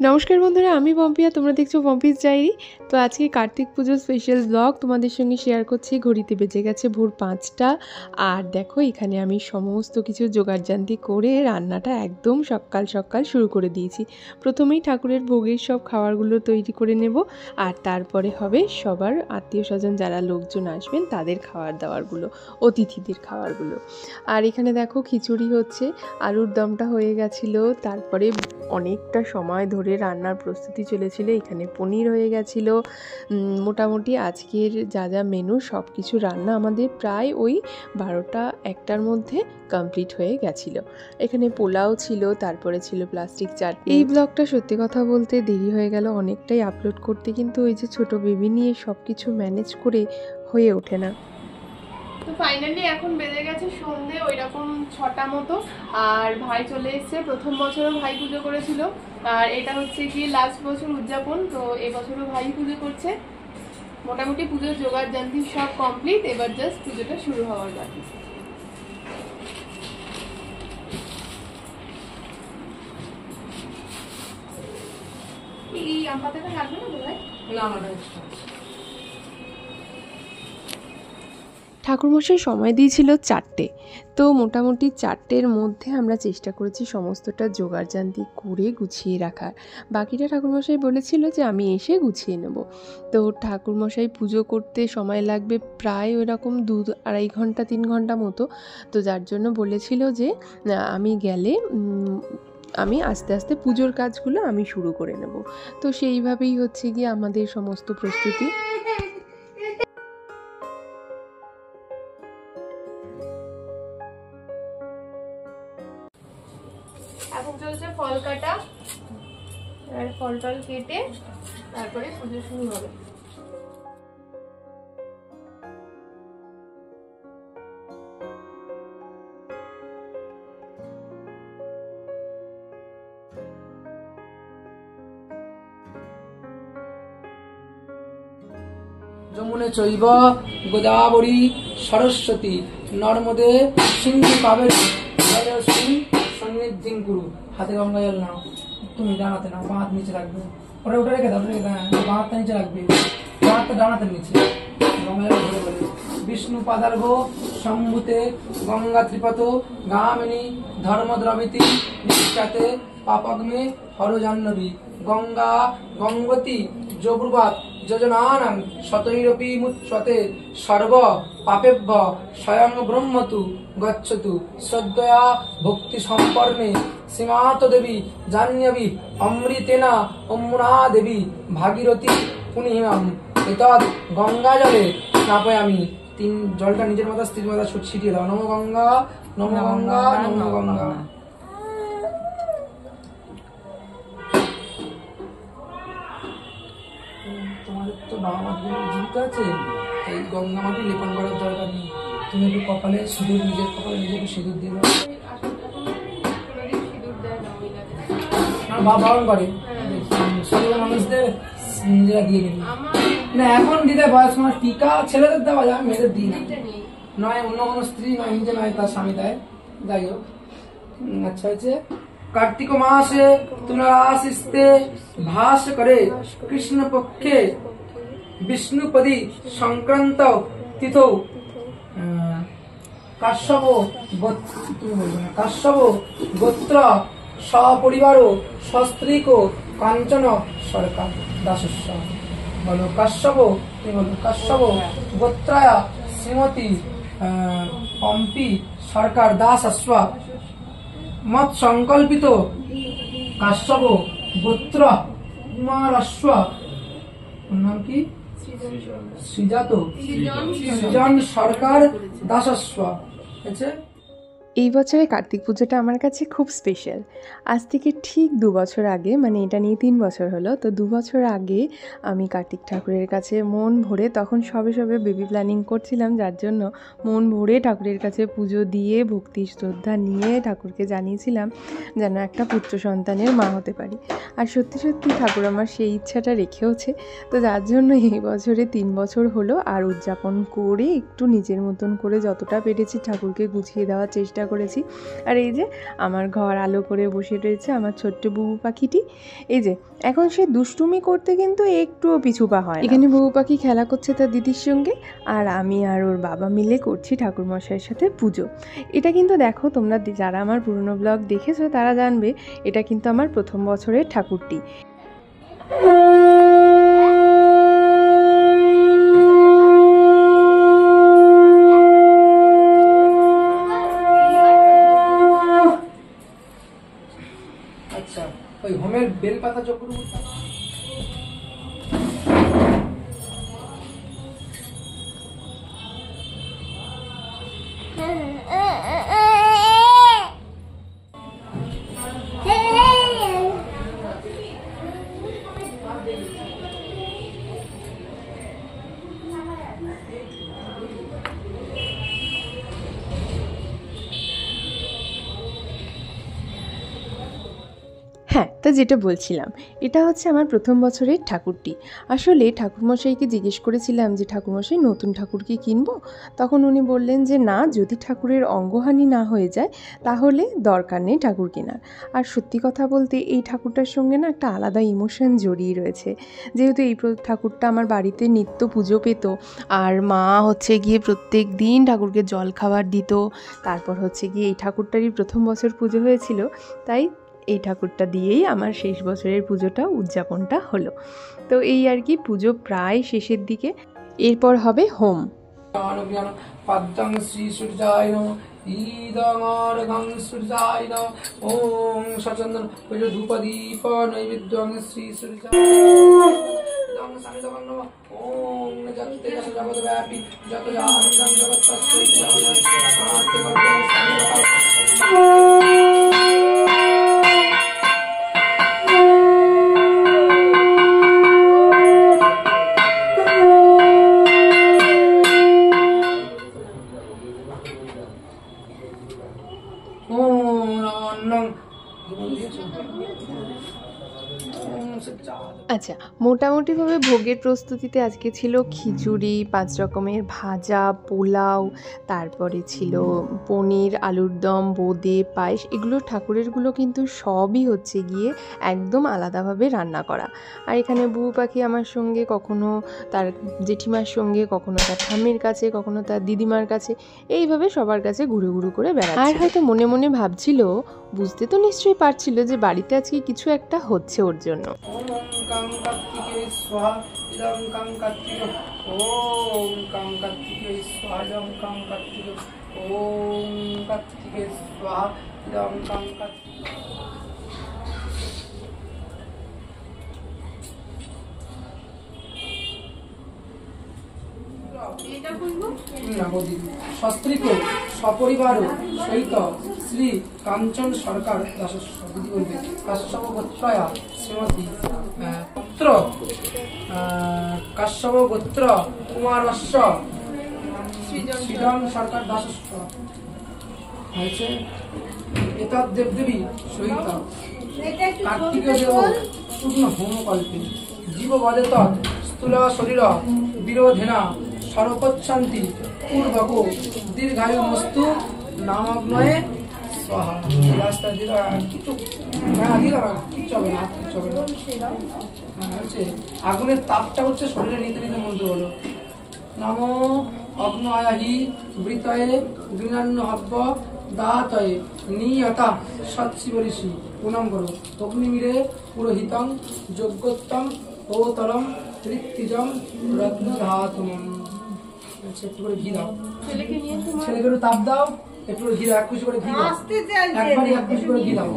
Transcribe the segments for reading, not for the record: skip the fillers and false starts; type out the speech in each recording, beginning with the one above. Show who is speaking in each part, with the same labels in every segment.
Speaker 1: নমস্কার বন্ধুরা, আমি পম্পিয়া, তোমরা দেখছো পম্পিস ডায়েরি। তো আজকে কার্তিক পুজোর স্পেশাল ব্লগ তোমাদের সঙ্গে শেয়ার করছি। ঘড়িতে বেজে গেছে ভোর 5টা। আর দেখো এখানে আমি সমস্ত কিছু জোগাড়জান্তি করে রান্নাটা একদম সকাল সকাল শুরু করে দিয়েছি। প্রথমেই ঠাকুরের ভোগের সব খাবারগুলো তৈরি করে নেব, আর তারপরে হবে সবার আত্মীয় স্বজন যারা লোকজন আসবেন তাদের খাবার দাবারগুলো, অতিথিদের খাবারগুলো। আর এখানে দেখো খিচুড়ি হচ্ছে, আলুর দমটা হয়ে গেছিলো, তারপরে অনেকটা সময় ধরে রান্নার প্রস্তুতি চলেছিল। এখানে পনির হয়ে গেছিলো। মোটামুটি আজকের যা যা মেনু সব কিছু রান্না আমাদের প্রায় ওই 12টা-1টার মধ্যে কমপ্লিট হয়ে গেছিলো। এখানে পোলাও ছিল, তারপরে ছিল প্লাস্টিক চাটনি। এই ব্লগটা সত্যি কথা বলতে দেরি হয়ে গেল অনেকটাই আপলোড করতে, কিন্তু ওই যে ছোট বেবি নিয়ে সব কিছু ম্যানেজ করে হয়ে ওঠে না। তো ফাইনালি এখন বেজে গেছে সন্ধে ওই রকম 6টা মতো, আর ভাই চলে এসছে। প্রথম বছরও ভাই পুজো করেছিল, আর এটা হচ্ছে কি লাস্ট বছর উদযাপন। তো এবছরও ভাই পুজো করছে। মোটামুটি পুজোর জোগাড় জান্তি সব কমপ্লিট, এবার জাস্ট পুজোটা শুরু হওয়ার বাকি। এই আম পাতাটা লাগবে না ভাই? না না, ঠাকুরমশাই সময় দিয়েছিল 4টে। তো মোটামুটি 4টের মধ্যে আমরা চেষ্টা করেছি সমস্তটা জোগাড়জান্তি করে গুছিয়ে রাখার। বাকিটা ঠাকুরমশাই বলেছিল যে আমি এসে গুছিয়ে নেব। তো ঠাকুরমশাই পুজো করতে সময় লাগবে প্রায় ওইরকম 2-2.5 ঘন্টা 3 ঘন্টা মতো। তো যার জন্য বলেছিল যে আমি গেলে আমি আস্তে আস্তে পুজোর কাজগুলো আমি শুরু করে নেব। তো সেইভাবেই হচ্ছে গিয়ে আমাদের সমস্ত প্রস্তুতি। এখন চলছে ফল কাটা, আর ফল টল কেটে তারপরে পুজো শুরু হবে।
Speaker 2: যমুনে চৈব গোদাবরী সরস্বতী নর্মদে সিন্ধু কাবেরী সন্নিধিং কুরু। হাতে গঙ্গা জল নাও, তুমি ডানাতে নাও, বাঁ হাত নিচে রাখবে। ওটা ওটা রেখে দাও, বাঁ হাতটা নিচে রাখবে, বাঁ হাতটা ডানাতে নিচে। গঙ্গা জল ধরে বলে বিষ্ণু পাদার্ঘ সম্ভূতে গঙ্গা ত্রিপত গামিনী ধর্মদ্রবিতি নিষ্কাতে পাপগ্নে হরজাহ্নবী গঙ্গা গঙ্গতি যোগব্রবাত যোজনানাং শতৈরপি মুচ্যতে সর্ব পাপেভ্য স্বয়ং ব্রহ্মতু গচ্ছতু শ্রদ্ধয়া ভক্তি সম্পর্ণে সীমাত দেবী জাহ্নবী অমৃতেনা অম্মুনা দেবী ভাগীরথী পুনিহিমাম এতদ গঙ্গা জলে স্নাপয়ামি। তিন জলটা নিজের মাথা স্ত্রীর মাথা ছিটিয়ে দাও। নমো গঙ্গা নমো গঙ্গা নমো গঙ্গা। তোমাদের তো বাবা মাটি জীবিত আছে, এই গঙ্গা মাটি লেপন করার দরকার নেই। তুমি একটু কপালে সিঁদুর, নিজের কপালে নিজেকে সিঁদুর দিয়ে দাও। বাবা বারণ করে মানুষদের নিজেরা দিয়ে দিবি না, এখন দিতে বয়স মানুষ টিকা ছেলেদের দেওয়া যায়, মেয়েদের দিই না। নয় অন্য কোনো স্ত্রী নয়, নিজে নয় তার স্বামী দেয়। যাই হোক, আচ্ছা হয়েছে। কার্তিক মাসে তুলারাশিস্তে ভাস করে কৃষ্ণ পক্ষে বিষ্ণুপদী সংক্রান্ত তিথৌ কাশ্যপ গোত্র সপরিবার সস্ত্রীক কাঞ্চন সরকার দাসস্য। বলো কাশ্যপ, বলো কাশ্যপ গোত্রায়া শ্রীমতী পম্পি সরকার দাসস্য মত সংকল্পিত কাশ্যপ গোত্র কুমারস্য। নাম কি? সৃজন সরকার দাসস্য।
Speaker 1: এই বছরে কার্তিক পুজোটা আমার কাছে খুব স্পেশাল। আজ থেকে ঠিক 2 বছর আগে, মানে এটা নিয়ে 3 বছর হলো, তো 2 বছর আগে আমি কার্তিক ঠাকুরের কাছে মন ভরে, তখন সবে সবে বেবি প্ল্যানিং করছিলাম, যার জন্য মন ভরে ঠাকুরের কাছে পুজো দিয়ে ভক্তি শ্রদ্ধা নিয়ে ঠাকুরকে জানিয়েছিলাম যেন একটা পুত্র সন্তানের মা হতে পারি। আর সত্যি সত্যি ঠাকুর আমার সেই ইচ্ছাটা রেখেওছে। তো যার জন্য এই বছরে 3 বছর হলো, আর উদযাপন করে একটু নিজের মতন করে যতটা পেরেছি ঠাকুরকে গুছিয়ে দেওয়ার চেষ্টা করেছি। আর এই যে আমার ঘর আলো করে বসে রয়েছে আমার ছোট্ট বুবু পাখিটি। এই যে এখন সে দুষ্টুমি করতে কিন্তু একটুও পিছু পা হয় না। এখানে বুবু পাখি খেলা করছে তার দিদির সঙ্গে, আর আমি আর ওর বাবা মিলে করছি ঠাকুরমশাইয়ের সাথে পুজো। এটা কিন্তু দেখো তোমরা যারা আমার পুরনো ব্লগ দেখেছো তারা জানবে এটা কিন্তু আমার প্রথম বছরের ঠাকুরটি।
Speaker 2: আচ্ছা, ওই হোমের বেলপাতা চক্রবর্তী
Speaker 1: হ্যাঁ, তো যেটা বলছিলাম এটা হচ্ছে আমার প্রথম বছরের ঠাকুরটি। আসলে ঠাকুরমশাইকে জিজ্ঞেস করেছিলাম যে ঠাকুরমশাই নতুন ঠাকুর কি কিনবো? তখন উনি বললেন যে না, যদি ঠাকুরের অঙ্গহানি না হয়ে যায় তাহলে দরকার নেই ঠাকুর কেনার। আর সত্যি কথা বলতে এই ঠাকুরটার সঙ্গে না একটা আলাদা ইমোশন জড়িয়ে রয়েছে। যেহেতু এই ঠাকুরটা আমার বাড়িতে নিত্য পুজো পেত, আর মা হচ্ছে গিয়ে প্রত্যেক দিন ঠাকুরকে জল খাবার দিত। তারপর হচ্ছে গিয়ে এই ঠাকুরটারই প্রথম বছর পুজো হয়েছিল, তাই এই ঠাকুরটা দিয়েই আমার শেষ বছরের পুজোটা উদযাপনটা হলো। তো এই আর কি, পুজো প্রায় শেষের দিকে, এরপর হবে হোম।
Speaker 2: পদ্মং শ্রী সূর্যায় নমঃ ইদং অর্ঘং সূর্যায় নমঃ ওম সচন্দন পুজো ধূপ দীপ নৈবেদ্যং শ্রী সূর্যায় ইদং সমিদং নমঃ ওম জগতে জগৎ ব্যাপী যত জানিদং জগৎ তস্যৈতি
Speaker 1: আচ্ছা, মোটামুটিভাবে ভোগের প্রস্তুতিতে আজকে ছিল খিচুড়ি, 5 রকমের ভাজা, পোলাও, তারপরে ছিল পনির, আলুর দম, বোঁদে, পায়েস। এগুলো ঠাকুরেরগুলো কিন্তু সবই হচ্ছে গিয়ে একদম আলাদাভাবে রান্না করা। আর এখানে বুবু পাখি আমার সঙ্গে কখনো তার জেঠিমার সঙ্গে, কখনো তার ঠাম্মির কাছে, কখনো তার দিদিমার কাছে, এইভাবে সবার কাছে ঘুরে ঘুরে করে বেড়াচ্ছে। আর হয়তো মনে মনে ভাবছিল, বুঝতে তো নিশ্চয়ই পারছিল যে বাড়িতে আজকে কিছু একটা হচ্ছে ওর জন্য।
Speaker 2: কাং কার্তিকে স্বাহা ইদং কাং কার্তিক ওম কাং কার্তিকে স্বাহা ইদং কাং কার্তিক ওম কার্তিকে স্বাহা ইদং কাং কার্তিক। সস্ত্রীক সপরিবার সহিত শ্রী কাঞ্চন সরকার কাশ্যপ গোত্রয়া শ্রীমতী পুত্র কাশ্যপ গোত্র কুমারস্য শ্রীজন সরকার দাসস্য হয়েছে এতদ দেবদেবী সহিত কার্তিকীয় দেব পূর্ণ হোমকল্পে জীব বদে তৎ স্থূল শরীর বিরোধেনা সর্বচ্ছান্তি পূর্বক দীর্ঘায়ু মস্তু নামগ্নয়ে স্বাহা। রাস্তা দিলা কিছু কিচ্ছু হবে না, কিচ্ছু হবে না। হচ্ছে আগুনের তাপটা হচ্ছে শরীরে নিতে নিতে মন্ত্র হলো নমো অগ্নয়াহি বৃতয়ে গৃণান্ন হব্য দাতয়ে নিয়তা সৎশিবঋষি প্রণাম করো অগ্নিমিরে পুরোহিতং যজ্ঞোত্তম ওতরম ঋত্বিজম রত্নধাতুম। একটু করে ঘি দাও, ছেলেকে একটু তাপ দাও, একটু ঘি দাও, 1 কুচি করে ঘি দাও, একবারই 1 কুচি করে ঘি দাও।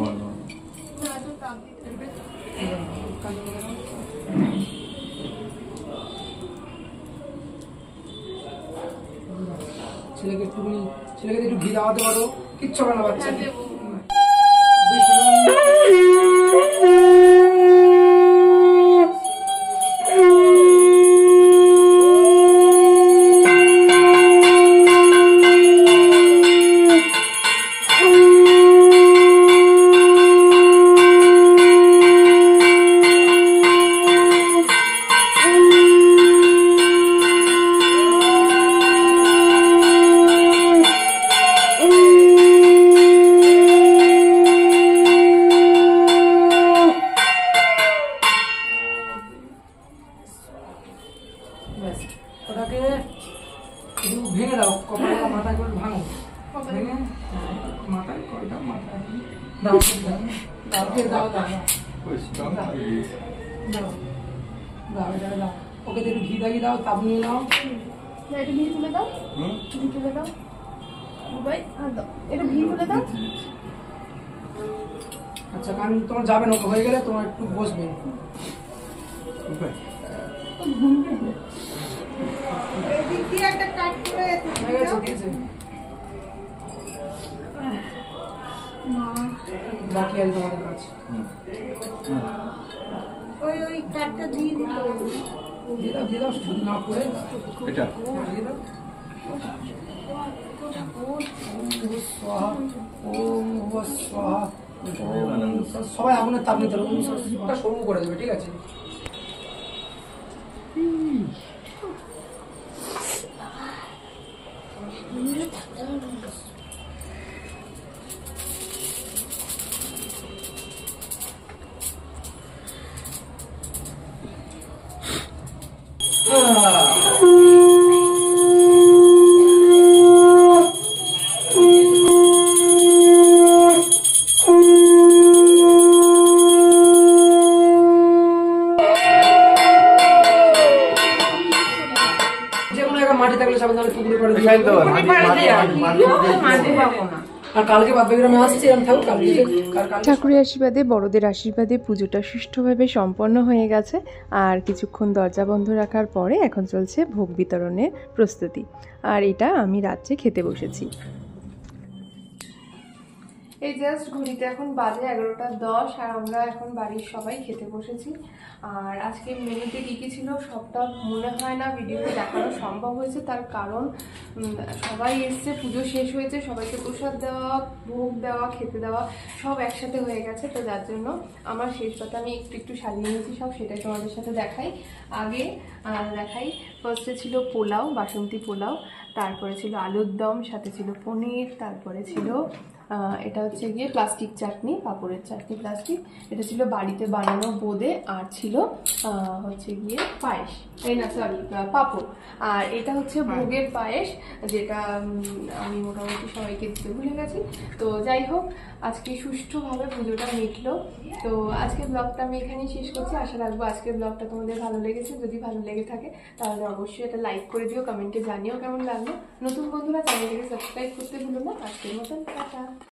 Speaker 2: ছেলেকে একটু ঘি দাওয়াতে পারো, কিচ্ছু হবে না বাচ্চাকে। দাও দাও দাও দাও এটা দাও ওকে একটু ঘি দাগিয়ে দাও তাপ নিয়ে নাও
Speaker 1: একটু ঘি তুলে দাও ঘি তুলে দাও ভাই দাও একটু ঘি তুলে দাও
Speaker 2: আচ্ছা কারণ তোমার যাবে না হয়ে গেলে তোমার একটু বসবে
Speaker 3: একটা কাট করে
Speaker 2: হয়ে গেছে ঠিক আছে বাকি আছে তোমাদের কাজ
Speaker 3: ওই কাটটা দিয়ে দিতে হবে।
Speaker 2: দিয়ে দাও শুধু না করে
Speaker 4: এটা
Speaker 2: দিয়ে দাও স্বাহা ওম ভুবঃ স্বাহা ওম সবাই আগুনের তাপ নিতে হবে ওটা শুরু করে দেবে ঠিক আছে মাটি থাকলে সবাই তাহলে পুকুরে পড়ে দিয়ে আর কালকে বাপ্পাগ্রামে আসছি আমি থাকবো কালকে
Speaker 1: ঠাকুরের আশীর্বাদে বড়দের আশীর্বাদে পুজোটা সুষ্ঠুভাবে সম্পন্ন হয়ে গেছে আর কিছুক্ষণ দরজা বন্ধ রাখার পরে এখন চলছে ভোগ বিতরণের প্রস্তুতি আর এটা আমি রাত্রে খেতে বসেছি এই জাস্ট ঘড়িতে এখন বাজে 11:10 আর আমরা এখন বাড়ির সবাই খেতে বসেছি আর আজকে মেনুতে কী কী ছিল সবটা মনে হয় না ভিডিওতে দেখানো সম্ভব হয়েছে তার কারণ সবাই এসছে পুজো শেষ হয়েছে সবাইকে প্রসাদ দেওয়া ভোগ দেওয়া খেতে দেওয়া সব একসাথে হয়ে গেছে তো যার জন্য আমার শেষ কথা আমি একটু একটু সাজিয়ে নিয়েছি সব সেটাই তোমাদের সাথে দেখাই আগে দেখাই ফার্স্টে ছিল পোলাও বাসন্তী পোলাও তারপরে ছিল আলুর দম সাথে ছিল পনির তারপরে ছিল এটা হচ্ছে গিয়ে প্লাস্টিক চাটনি পাঁপড়ের চাটনি প্লাস্টিক এটা ছিল বাড়িতে বানানো বোঁদে আর ছিল হচ্ছে গিয়ে পায়েস এই না সরি পাঁপড় আর এটা হচ্ছে ভোগের পায়েস যেটা আমি মোটামুটি সবাইকে দিতে ভুলে গেছি তো যাই হোক আজকে সুষ্ঠুভাবে পুজোটা মিটলো তো আজকের ব্লগটা আমি এখানেই শেষ করছি আশা রাখবো আজকের ব্লগটা তোমাদের ভালো লেগেছে যদি ভালো লেগে থাকে তাহলে অবশ্যই এটা লাইক করে দিও কমেন্টে জানিও কেমন লাগলো নতুন বন্ধুরা চ্যানেলটাকে সাবস্ক্রাইব করতে ভুলো না আজকের মতন টাটা